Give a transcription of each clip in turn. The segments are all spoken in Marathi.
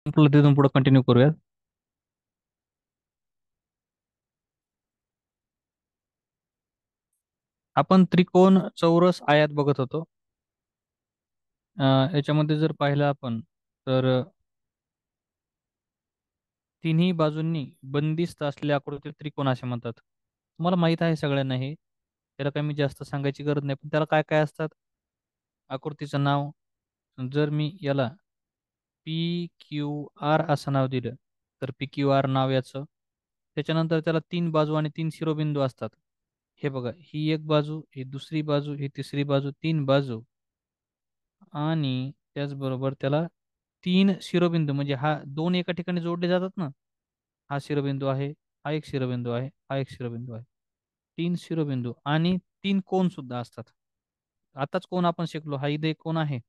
संपलं तिथून पुढे कंटिन्यू करूया. आपण त्रिकोण, चौरस, आयात बघत होतो. याच्यामध्ये जर पाहिलं आपण तर तिन्ही बाजूंनी बंदिस्त असलेल्या आकृती त्रिकोण असे म्हणतात. तुम्हाला माहित आहे सगळ्यांना हे. त्याला काही मी जास्त सांगायची गरज नाही, पण त्याला काय काय असतात. आकृतीचं नाव. जर मी याला पी क्यू आर असं नाव दिलं तर पी क्यू आर नाव याचं. त्याच्यानंतर त्याला तीन बाजू आणि तीन शिरोबिंदू असतात. हे बघा, ही एक बाजू, ही दुसरी बाजू, ही तिसरी बाजू, तीन बाजू. आणि त्याचबरोबर त्याला तीन शिरोबिंदू, म्हणजे हा दोन एका ठिकाणी जोडले जातात ना. हा शिरोबिंदू आहे, हा एक शिरोबिंदू आहे, हा एक शिरोबिंदू आहे. तीन शिरोबिंदू आणि तीन कोन सुद्धा असतात. आताच कोण आपण शिकलो, हा इथे एक कोण आहे.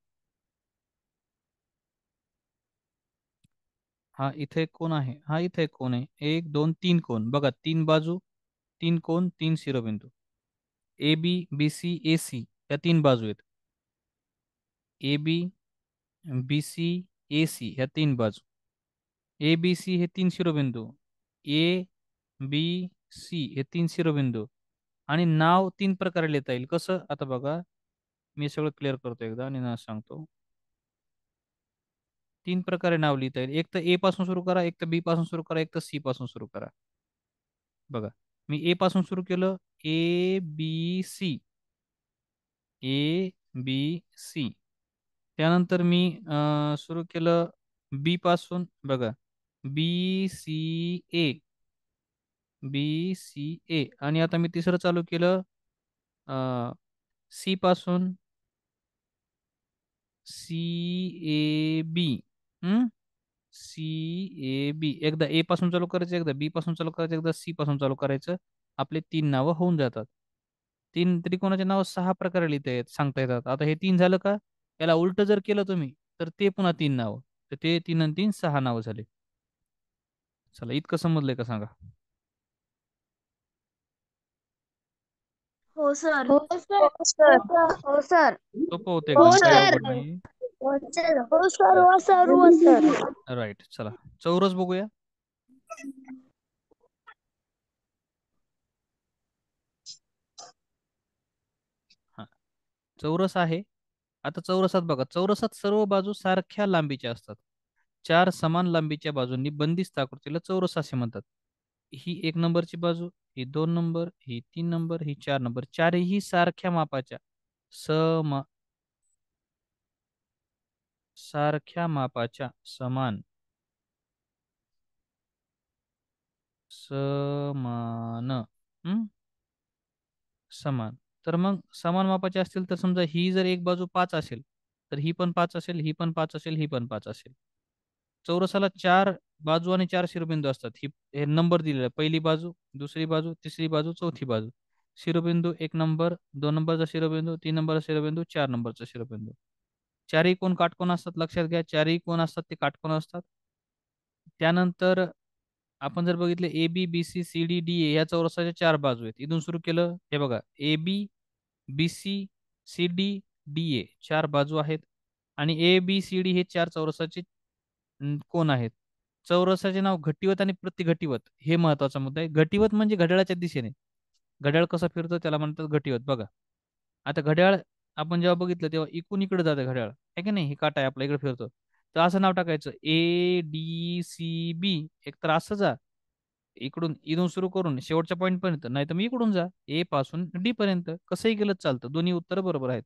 हा इथे एक कोण आहे, हा इथे एक कोण आहे. एक दोन तीन कोण बघा, तीन बाजू, तीन कोण, तीन शिरोबिंदू. ए बी, बी सी, ए सी या तीन बाजू आहेत. ए बी, बी सी, ए सी ह्या तीन बाजू. ए बी सी हे तीन शिरोबिंदू. ए बी सी हे तीन शिरोबिंदू. आणि नाव तीन प्रकारे लिहिता येईल. कसं आता बघा, मी सगळं क्लिअर करतो एकदा आणि नाव सांगतो. तीन प्रकारे नाव लिहिता येईल. एक तर ए पासून सुरू करा, एक तर बी पासून सुरू करा, एक तर सी पासून सुरू करा. बघा, मी ए पासून सुरू केलं. A B C, A B C. त्यानंतर मी सुरू केलं बी पासून. बघा, बी सी ए, बी सी ए. आणि आता मी तिसरं चालू केलं सी पासून, C A B. C A बी. एकदा ए पासून चालू करायचं, एकदा बी पासून चालू करायचं, एकदा सी पासून चालू करायचं. आपले तीन नावं होऊन जातात. तीन त्रिकोणाचे नाव सहा प्रकारे लिहिता येत सांगता येतात. आता हे तीन झालं का, याला उलट जर केलं तुम्ही तर ते पुन्हा तीन नावं. तर ते तीन आणि तीन सहा नावं झाले. चला, इतकं समजलंय का सांगा. हो सर. हो सर. हो सर. हो सर. सोपं होतं हो एकदम, काही सर. अवघड नाही. हो सर. हो सर. हो सर. हो सर. राईट. चला, चौरस बघूया. हा, चौरस आहे. आता चौरसात बघा, चौरसात सर्व बाजू सारख्या लांबीच्या असतात. चार समान लांबीच्या बाजूंनी बंदिस्त आकृतीला चौरस असे म्हणतात. ही एक नंबरची बाजू, ही दोन नंबर, ही तीन नंबर, ही चार नंबर. चारही सारख्या मापाच्या, सम सारख्या मापाच्या, समान, समान, हं? समान. तर मग समान मापाचे असतील तर समजा ही जर एक बाजू पाच असेल तर ही पण पाच असेल, ही पण पाच असेल, ही पण पाच असेल. चौरसाला चार बाजू आणि चार शिरोबिंदू असतात. ही हे नंबर दिलेला आहे. पहिली बाजू, दुसरी बाजू, तिसरी बाजू, चौथी बाजू. शिरोबिंदू एक नंबर, दोन नंबरचा शिरोबिंदू, तीन नंबरचा शिरोबिंदू, चार नंबरचा शिरोबिंदू. चारही कोण काटकोन असतात, लक्षात घ्या. चारही कोण असतात ते काटकोन असतात. त्यानंतर आपण जर बघितले A B, B C, C D, D A या चौरसाच्या चार बाजू आहेत. इथून सुरू केलं, हे बघा, A B, B C, C D, D A चार बाजू आहेत. आणि ए बी सी डी हे चार चौरसाचे कोण आहेत. चौरसाचे नाव घटिवत आणि प्रतिघटिवत हे महत्वाचा मुद्दा आहे. घटिवत म्हणजे घड्याळाच्या दिशेने. घड्याळ कसं फिरतं त्याला म्हणतात घटिवत. बघा, आता घड्याळ आपण जेव्हा बघितलं तेव्हा इकडून इकडे जातं घड्याळ, आहे की नाही. हे काटा आहे आपला, इकडे फिरतो. तर असं नाव टाकायचं, ए डी सी बी. एक तर असं जा, इकडून इथून सुरू करून शेवटच्या पॉईंट पर्यंत, नाही तर मी इकडून जा ए पासून डी पर्यंत. कसंही गेलं चालतं, दोन्ही उत्तर बरोबर आहेत.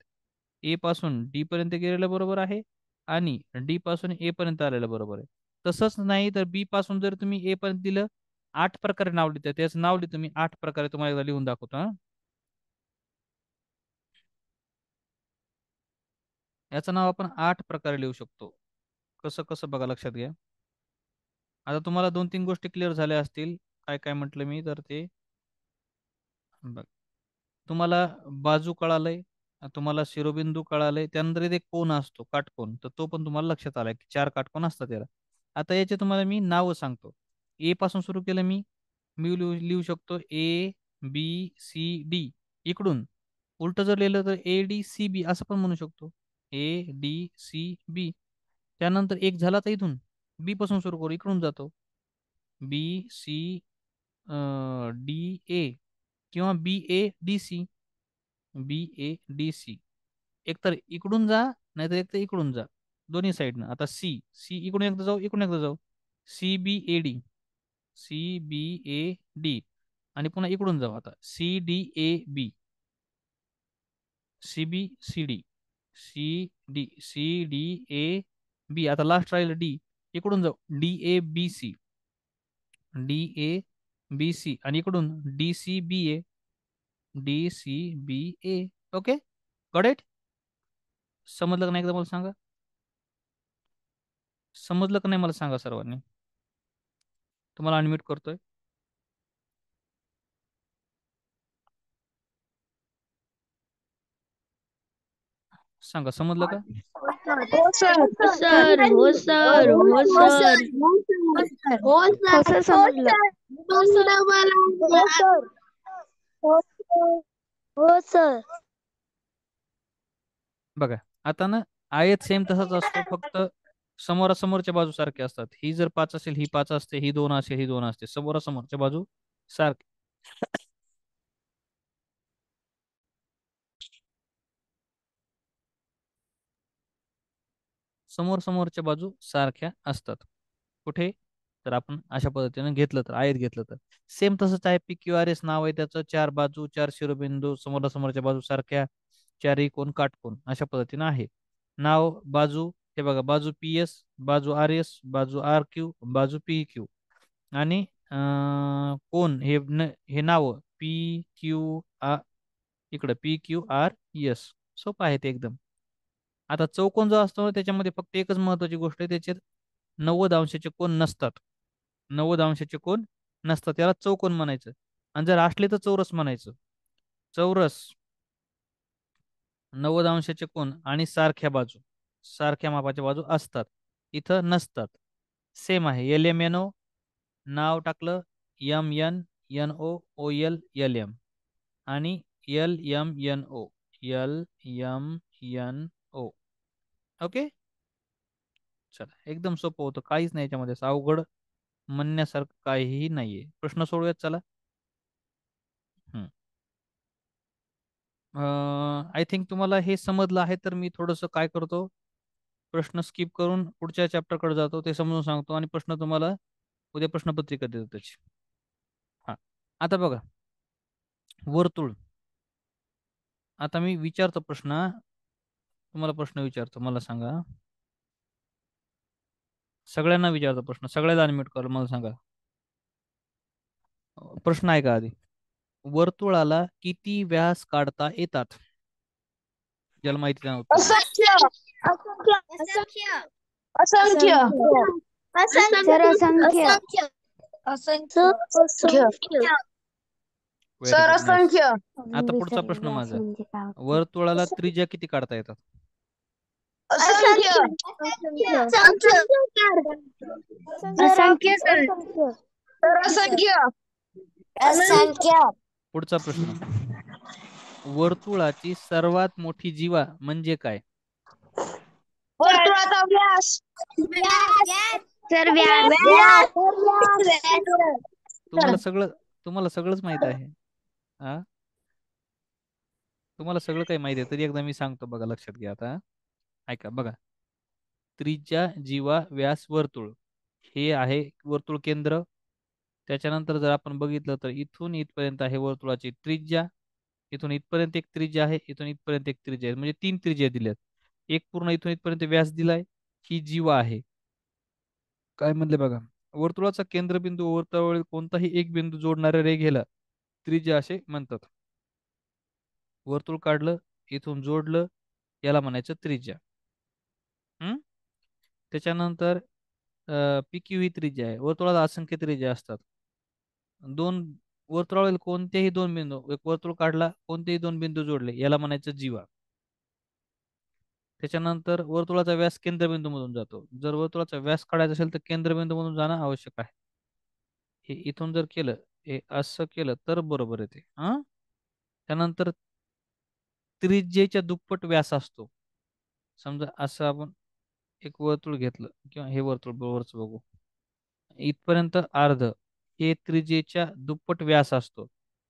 ए पासून डी पर्यंत गेलेलं बरोबर आहे आणि डी पासून ए पर्यंत आलेलं बरोबर आहे. तसंच नाही तर बी पासून जर तुम्ही ए पर्यंत दिलं, आठ प्रकारे नाव लिहितं, त्याचं नाव लिहितो मी आठ प्रकारे, तुम्हाला एकदा लिहून दाखवतो हा. याचं नाव आपण आठ प्रकारे लिहू शकतो. कसं कसं बघा, लक्षात घ्या. आता तुम्हाला दोन तीन गोष्टी क्लिअर झाल्या असतील. काय काय म्हटलं मी तर ते बघ, तुम्हाला बाजू कळालंय, तुम्हाला शिरोबिंदू कळालंय. त्यानंतर इथे एक कोन असतो, काटकोन, तर तो पण तुम्हाला लक्षात आलाय की चार काटकोन असतात याला. आता याचे तुम्हाला मी नावं सांगतो. ए पासून सुरू केलं मी. मी लिहू शकतो ए बी सी डी. इकडून उलट जर लिहिलं तर ए डी सी बी असं पण म्हणू शकतो. A D C B. त्यानंतर एक झाला तर इथून बी पासून सुरू करू, इकडून जातो. बी सी डी ए किंवा B A D C. B A D C. एकतर इकडून जा, नाहीतर एकतर इकडून जा, दोन्ही साईडनं. आता सी सी इकडून एकदा जाऊ, इकडून एकदा जाऊ. C B A D. C B A D. आणि पुन्हा इकडून जाऊ आता. C D A B. C B C D. C D C D A B. आता लास्ट राहिलं डी. इकडून जाऊ, D A B C. D A B C. आणि इकडून D C B A. D C B A. Okay, got it. समजलं का नाही एकदा मला सांगा. समजलं का नाही मला सांगा सर्वांनी. तुम्हाला अनम्यूट करतोय. सांगा, समजलं का? हो सर. सर हो सर हो सर हो सर समजलं. हो सर. हो सर. हो सर. बघा आता ना, आयत सेम तसाच असतो, फक्त समोरासमोरच्या बाजू सारख्या असतात. ही जर 5 असेल ही 5 असते, ही 2 असेल ही 2 असते. समोरासमोरच्या बाजू सारख्या. समोरच्या बाजू सारख्या असतात. कुठे? तर आपण अशा पद्धतीने घेतलं तर, आयत घेतलं तर सेम तसंच आहे. पी क्यू आर एस नाव आहे त्याचं. 4 बाजू, 4 शिरोबिंदू, समोरासमोरच्या बाजू सारख्या, 4 कोण काटकोन, अशा पद्धतीने आहे नाव. बाजू हे बघा, बाजू पी एस, बाजू आर एस, बाजू आर क्यू, बाजू पी क्यू. आणि कोण हे नाव पी क्यू आर, इकडं पी क्यू आर एस. सोपं आहे ते एकदम. आता चौकोन जो असतो त्याच्यामध्ये फक्त एकच महत्वाची गोष्ट आहे, त्याच्यात 90 अंशाचे कोण नसतात. 90 अंशाचे कोण नसतात, त्याला चौकोन म्हणायचं. आणि जर असले तर चौरस म्हणायचं. चौरस, 90 अंशाचे कोण आणि सारख्या बाजू, सारख्या मापाच्या बाजू असतात, इथं नसतात. सेम आहे. एल एम एन ओ नाव टाकलं, M N N O O L L M. आणि L M N O L M N O. Okay, चला एकदम सोपं होतं, काहीच नाही याच्यामध्ये असं अवघड म्हणण्यासारखं काहीही नाहीये. प्रश्न सोडूयात चला. आय थिंक तुम्हाला हे समजलं आहे, तर मी थोडंसं काय करतो, प्रश्न स्किप करून पुढच्या चॅप्टरकडे जातो, ते समजून सांगतो आणि प्रश्न तुम्हाला उद्या प्रश्नपत्रिका देतो त्याची. हा, आता बघा वर्तुळ. आता मी विचारतो प्रश्न, तुम्हाला प्रश्न विचारतो, मला सांगा. सगळ्यांना विचारतो प्रश्न, सगळ्याला अनम्यूट कर, मला सांगा. प्रश्न आहे का आधी. वर्तुळाला किती व्यास काढता येतात? ज्याला माहिती त्यांना उत्तर द्या. असंख्य. सर असंख्य. Very sir good, nice. असंख्य. आता पुढचा प्रश्न माझा. वर्तुळाला त्रिज्या किती काढता येतात? असंख्य. असंख्य. असंख्य. असंख्य. पुढचा प्रश्न. वर्तुळाची सर्वात मोठी जीवा म्हणजे काय? वर्तुळाचा व्यास. सर व्यास. तुम्हाला सगळंच माहित आहे. हा, तुम्हाला सगळं काही माहिती आहे, तरी एकदा मी सांगतो बघा, लक्षात घ्या आता. ऐका बघा, त्रिज्या, जीवा, व्यास, वर्तुळ हे आहे वर्तुळ केंद्र. त्याच्यानंतर जर आपण बघितलं तर इथून इथपर्यंत आहे वर्तुळाची त्रिज्या. इथून इथपर्यंत एक त्रिज्या आहे, इथून इथपर्यंत एक त्रिज्या आहे, म्हणजे 3 त्रिज्या दिल्यात. एक पूर्ण इथून इथपर्यंत व्यास दिलाय, ही जीवा आहे. काय म्हणले बघा, वर्तुळाचा केंद्रबिंदू वर्तुळावरील कोणताही एक बिंदू जोडणाऱ्या रेघेला त्रिज्या असे म्हणतात. वर्तुळ काढलं, इथून जोडलं, याला म्हणायचं त्रिज्या. त्याच्यानंतर पी क्यू ही त्रिज्या आहे. वर्तुळात असंख्य त्रिज्या असतात. वर्तुळावरील कोणतेही 2 बिंदू, एक वर्तुळ काढला, कोणतेही 2 बिंदू जोडले, याला म्हणायचं जीवा. त्याच्यानंतर वर्तुळाचा व्यास केंद्रबिंदू मधून जातो. जर वर्तुळाचा व्यास काढायचा असेल तर केंद्रबिंदू मधून जाणं आवश्यक आहे. हे इथून जर केलं, हे असं केलं तर बरोबर येते. त्यानंतर त्रिज्येच्या दुप्पट व्यास असतो. समजा असं आपण एक वर्तुळ घेतलं किंवा हे वर्तुळ वरच बघू, इथपर्यंत अर्ध, हे त्रिज्येच्या दुप्पट व्यास असतो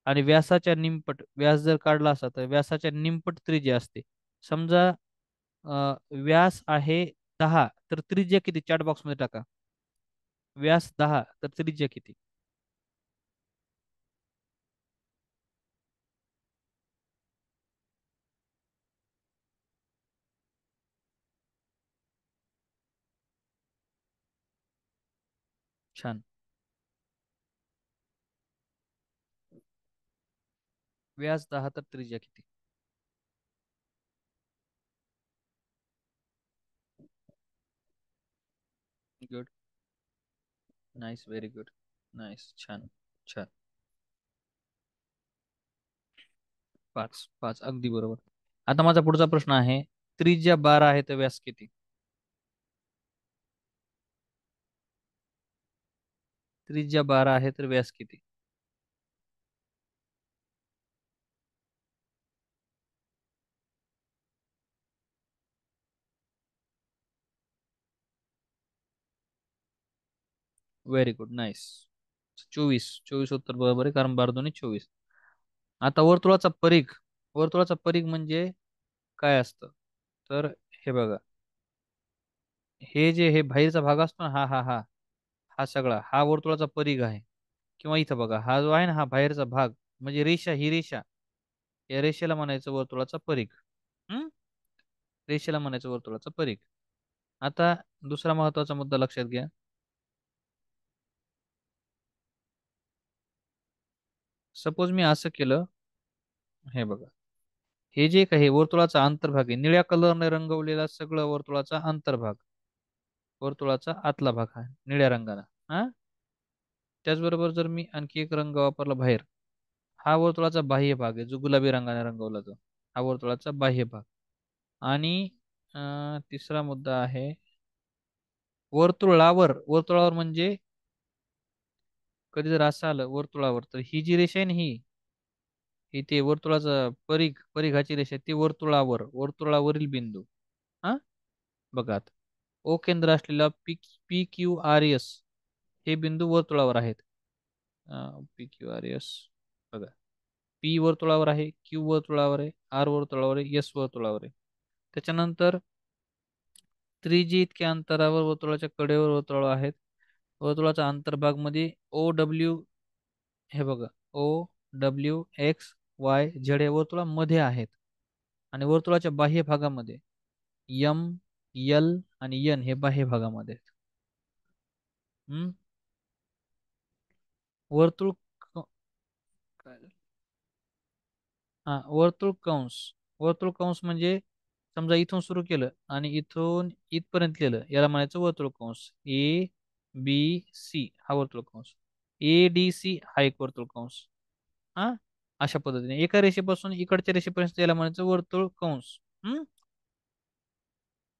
आणि व्यासाच्या निमपट व्यास जर काढला असता तर व्यासाच्या निमपट त्रिज्या असते. समजा व्यास आहे 10, तर त्रिज्या किती? चॅट बॉक्स मध्ये टाका. व्यास 10 तर त्रिज्या किती? छान. व्यास 10 तर त्रिज्या किती? Good. Nice, very good. Nice, छान छान. 5 5 अगदी बरोबर. आता माझा पुढचा प्रश्न आहे, त्रिज्या 12 आहे तर व्यास किती? त्रिज्या 12 आहे तर व्यास किती? Very good, nice. 24 24 उत्तर बरोबर आहे, कारण 12 दोन्ही 24. आता वर्तुळाचा परिघ. वर्तुळाचा परिघ म्हणजे काय असतं? तर हे बघा, हे जे हे बाहेरचा भाग असतो ना, हा हा हा हा सगळा हा वर्तुळाचा परिघ आहे. किंवा इथं बघा, हा जो आहे ना, हा बाहेरचा भाग म्हणजे रेषा, ही रेषा, या रेषेला म्हणायचं वर्तुळाचा परिघ. हम्म रेषेला म्हणायचं वर्तुळाचा परिघ. आता दुसरा महत्वाचा मुद्दा लक्षात घ्या. सपोज मी असं केलं, हे बघा, हे जे काही वर्तुळाचा अंतर्भाग आहे, निळ्या कलरने रंगवलेला सगळं वर्तुळाचा अंतर्भाग, वर्तुळाचा आतला भाग हा निळ्या रंगाने. हा त्याचबरोबर जर मी आणखी एक रंग वापरला बाहेर, हा वर्तुळाचा बाह्य भाग आहे जो गुलाबी रंगाने रंगवला जातो, हा वर्तुळाचा बाह्य भाग. आणि तिसरा मुद्दा आहे वर्तुळावर. वर्तुळावर म्हणजे कधी जर असं आलं वर्तुळावर, तर ही जी रेषा आहे ना, ही इथे वर्तुळाचा परिघ, परिघाची रेषा ती वर्तुळावर, वर्तुळावरील बिंदू. हा बघा आता, ओ केंद्र असलेला पी क्यू आर एस हे बिंदू वर्तुळावर आहेत. पी क्यू आर एस बघा, पी वर्तुळावर आहे, क्यू वर्तुळावर आहे, आर वर्तुळावर आहे, एस वर्तुळावर आहे. त्याच्यानंतर त्रिज्या इतक्या अंतरावर वर्तुळाच्या कडेवर वर्तुळ आहेत. वर्तुळाचा अंतर्भाग मध्ये ओ डब्ल्यू, हे बघा, O W X Y Z हे वर्तुळामध्ये आहेत. आणि वर्तुळाच्या बाह्य भागामध्ये यम, यल आणि यन हे बाह्य भागामध्ये आहेत. हम्म वर्तुळ क- काय झालं? हा वर्तुळ कंस. वर्तुळ कंस म्हणजे समजा इथून सुरू केलं आणि इथून इथपर्यंत केलं, याला म्हणायचं वर्तुळ कंस. ए बी सी हा वर्तुळ कंस, ए डी सी हा एक वर्तुळ कंस. हा अशा पद्धतीने एका रेषेपासून इकडच्या रेषेपर्यंत याला म्हणायचं वर्तुळ कंस.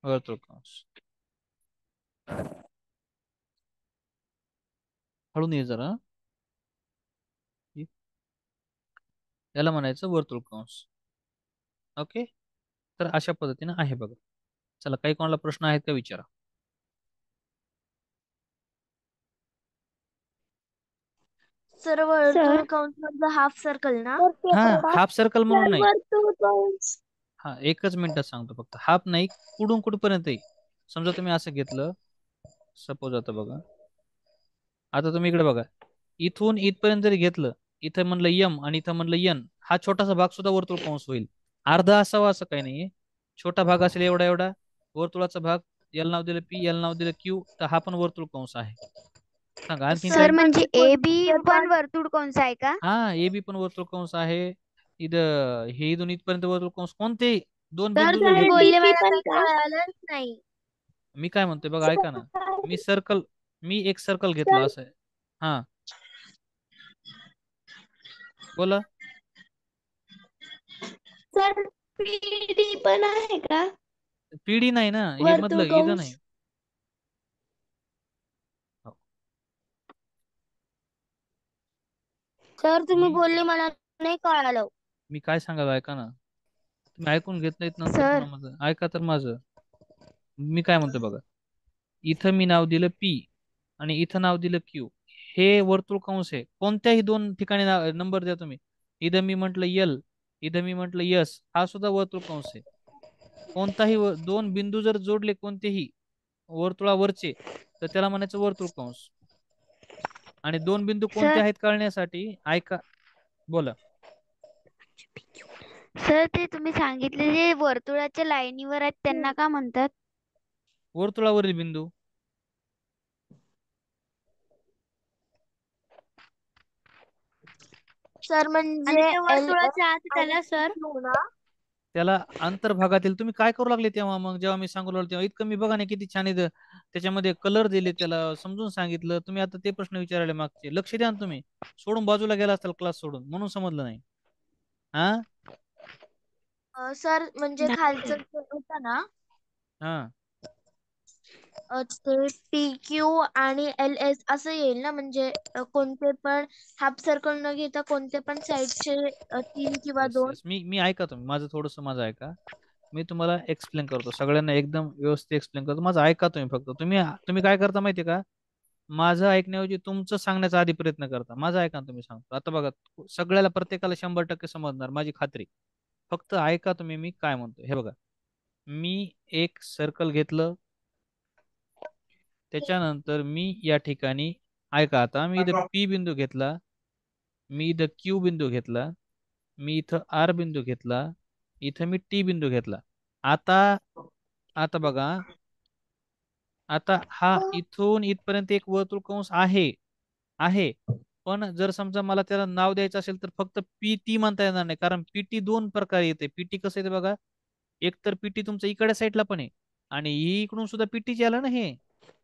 वर्तुळ कंस. हळून ये जरा. याला म्हणायचं वर्तुळ कंस. ओके, तर अशा पद्धतीने आहे बघा. चला, काही कोणाला प्रश्न आहेत का विचारा. सर वर्तुळ कंस म्हणजे हाफ सर्कल ना? हा हाफ सर्कल म्हणून नाही. वर्तुळ कंस. हा एकच मिनिटात सांगतो फक्त. हाफ नाही, कुठून कुठपर्यंत आहे. समजा तुम्ही असं घेतलं, सपोज आता बघा, आता तुम्ही इकडे बघा, इथून इथपर्यंत जरी घेतलं, इथं म्हणलं यम आणि इथं म्हणलं यन, हा छोटासा भाग सुद्धा वर्तुळ कंस होईल. अर्धा असावा असं काही नाहीये, छोटा भाग असेल एवढा एवढा वर्तुळाचा भाग, एल नाव दिलं पी, एल नाव दिलं क्यू, तर हा पण वर्तुळ कंस आहे. सांगा आणखीन सर काही. म्हणजे ए बी पण वर्तुळ कंस आहे का? हा ए बी पण वर्तुळ कंस आहे. इथं हे इथून इथपर्यंत वर्तुळ कंस, कोणते दोन सर बिंदू जर तुम्ही घेतले. बोलले मला काही कळालंच नाही. मी काय म्हणतोय बघा, ऐका ना. मी सर्कल, मी एक सर्कल घेतलं असं आहे. हा बोला. सर पीडी पण आहे का? पीडी नाही ना, हे मधलं वर्तुळ इथं कंस. नाही. हो. सर तुम्ही मी बोलले मला नाही कळालं. मी काय सांगायला, ऐका ना. तुम्ही ऐकून घेत नाहीत, नंतर सर पुन्हा माझं ऐका तर माझं. मी काय म्हणतो बघा, इथं मी नाव दिलं पी आणि इथं नाव दिलं क्यू. हे वर्तुळ कंस आहे. कोणत्याही दोन ठिकाणी नंबर द्या तुम्ही. इथं मी म्हटलं यल, इथं मी म्हटलं यस, हा सुद्धा वर्तुळ कंस आहे. कोणताही दोन बिंदू जर जोडले कोणतेही वर्तुळावरचे, तर त्याला म्हणायचं वर्तुळ कंस. आणि दोन बिंदू कोणते सर आहेत कळण्यासाठी ऐका, बोला. सर ते तुम्ही सांगितले जे वर्तुळाच्या लाईनीवर आहेत त्यांना का म्हणतात? वर्तुळावरील बिंदू. सर आणि म्हणजे ते वर्तुळाच्या आत त्याला सर ना. त्याला अंतर्भागातील, तुम्ही काय करू लागले तेव्हा, मग जेव्हा मी सांगू लागलो तेव्हा इतकं मी बघा ना किती छान इथं त्याच्यामध्ये कलर दिले, त्याला समजून सांगितलं. तुम्ही आता ते प्रश्न विचारायला मागचे, लक्ष द्या ना तुम्ही. सोडून बाजूला गेला असताल क्लास सोडून, म्हणून समजलं नाही. हा सर म्हणजे नाही खालचं सर. जे होतं ना, हा ते पी क्यू आणि एल एस असं येईल ना, म्हणजे कोणते पण हाफ सर्कल न घेता कोणते पण साईडचे 3 किंवा येस 2. येस, मी ऐका तुम्ही माझं थोडंसं, माझं ऐका. मी तुम्हाला एक्सप्लेन करतो, सगळ्यांना एकदम व्यवस्थित एक्सप्लेन करतो. माझं ऐका तुम्ही फक्त. तुम्ही तुम्ही काय करता माहिती का, माझं ऐकण्याऐवजी तुमचं सांगण्याचा आधी प्रयत्न करता. माझं ऐका ना, तुम्ही सांगतो आता बघा. सगळ्याला प्रत्येकाला 100% समजणार माझी खात्री. फक्त ऐका तुम्ही मी काय म्हणतो. हे बघा, मी एक सर्कल घेतलं, त्याच्यानंतर मी या ठिकाणी, ऐका आता, मी इथं पी बिंदू घेतला, मी इथं क्यू बिंदू घेतला, मी इथं आर बिंदू घेतला, इथं मी टी बिंदू घेतला. आता आता बघा, आता हा इथून इथपर्यंत एक वर्तुळ कंस आहे आहे. पण जर समजा मला त्याला नाव द्यायचं असेल तर फक्त पीटी म्हणता येणार नाही, कारण पीटी दोन प्रकारे येते. पीटी कसं येते बघा, एक तर पीटी तुमच्या इकडे साईडला पण आहे, आणि ही इकडून सुद्धा पीटीची आलं ना. हे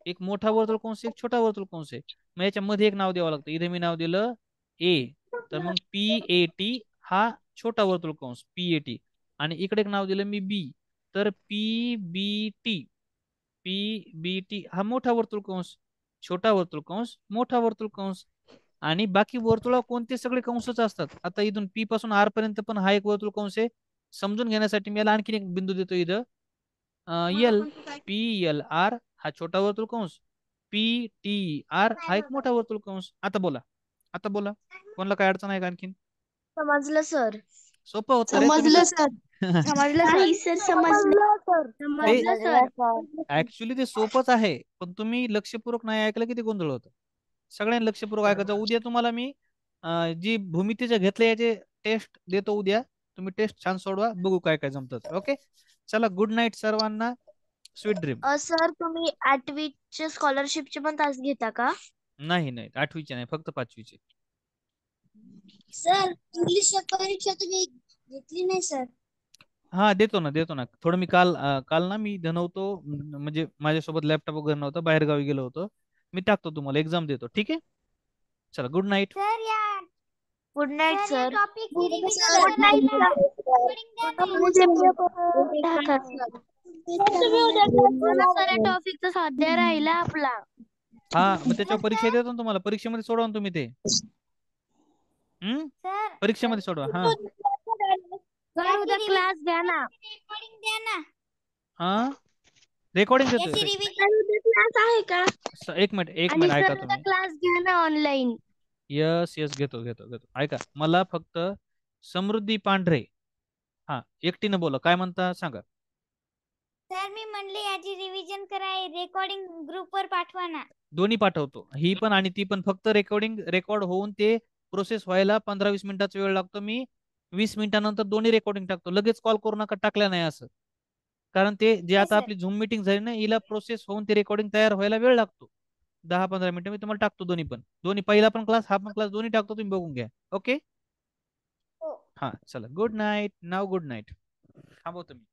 एक मोठा वर्तुळ कंस, एक छोटा वर्तुळ कंस आहे. मग याच्यामध्ये एक नाव द्यावं लागतं. इथे मी नाव दिलं ए, तर मग पी ए टी हा छोटा वर्तुळ कंस पी ए टी. आणि इकडे एक नाव दिलं मी बी, तर पी बी टी, पी बी टी हा मोठा वर्तुळ कंस, छोटा वर्तुळ कंस, मोठा वर्तुळ कंस. आणि बाकी वर्तुळा कोणते सगळे कंसच असतात. आता इथून पी पासून आर पर्यंत पण हा एक वर्तुळ कंस आहे. समजून घेण्यासाठी मी याला आणखीन एक बिंदू देतो इथं, यल, पी एल आर हा छोटा वर्तुळ कंस, पी टी आर हा एक मोठा वर्तुळ कंस. आता बोला, आता बोला, कोणाला काय अडचण आहे का आणखीन? समजलं सर. सोपं होतं रे, तुम्ही समजलं तर सर. समजलं सर. नाही सर, समजलं सर. ते समजलं सर. ऍक्च्युली ते सोपंच आहे, पण तुम्ही लक्षपूर्वक नाही ऐकलं की ते गोंधळ होतं. सगळ्यांनी लक्षपूर्वक ऐकायचं. उद्या तुम्हाला मी जी भूमितीच्या घेतल्या याचे टेस्ट देतो उद्या. तुम्ही टेस्ट छान सोडवा, बघू काय काय जमतात. ओके, चला, गुड नाईट सर्वांना, स्वीट ड्रीम. सर तुम्ही 8वीचे स्कॉलरशिपचे पण तास घेता का? नाही नाही, 8वीचे नाही, फक्त 5वीचे. सर इंग्लिश परीक्षा तुम्ही घेतली नाही सर. हा, देतो ना, देतो ना. थोडं मी काल ना मी नव्हतो, म्हणजे माझ्यासोबत लॅपटॉप वगैरे नव्हता, बाहेर गावी गेलो होतो. मी टाकतो, तुम्हाला एक्झाम देतो. ठीक आहे, चला, गुड नाईट. सर या गुड नाईट सर या सर. टॉपिकची रिव्हिजन गुड नाईट करायला सर. recording द्या ना. मुझे सर तुम्ही उद्या हो ना सर, या टॉपिकचा स्वाध्याय राहिला आपला. हा, मग त्याच्यावर परीक्षा देतो ना तुम्हाला. परीक्षेमध्ये सोडवा ना तुम्ही ते. हम्म, सर परीक्षेमध्ये सोडवा. हा सर उद्या क्लास घ्या ना. रेकॉर्डिंग द्या ना. हा, रेकॉर्डिंग देतोय याची रे. रिव्हिजन क्लास आहे का? एक मिनिट, एक आणि मिनिट, ऐका सर उद्या तुम्ही. क्लास घ्या ना ऑनलाईन. यस यस, घेतो घेतो घेतो. ऐका, मला फक्त समृद्धी पांढरे, हा, एकटीनं बोला, काय म्हणता सांगा. सर मी म्हणले याची रिव्हिजन कराय, रेकॉर्डिंग ग्रुपवर पाठवा ना. दोन्ही पाठवतो, ही पण आणि ती पण. फक्त रेकॉर्ड होऊन ते प्रोसेस व्हायला 15-20 मिनिटाचा वेळ लागतो. मी 20 मिनिटानंतर दोन्ही रेकॉर्डिंग टाकतो. लगेच कॉल करू नका, टाकल्या नाही असं. कारण ते जे आता आपली झूम मिटिंग झाली ना, हिला प्रोसेस होऊन ते रेकॉर्डिंग तयार व्हायला वेळ लागतो. 10-15 मिनिटं मी तुम्हाला टाकतो. दोन्ही पण, दोन्ही पहिला पण क्लास, हा पण क्लास, दोन्ही टाकतो. तुम्ही बघून घ्या. ओके, हा, चला, गुड नाईट नाव, गुड नाईट. थांबवतो मी.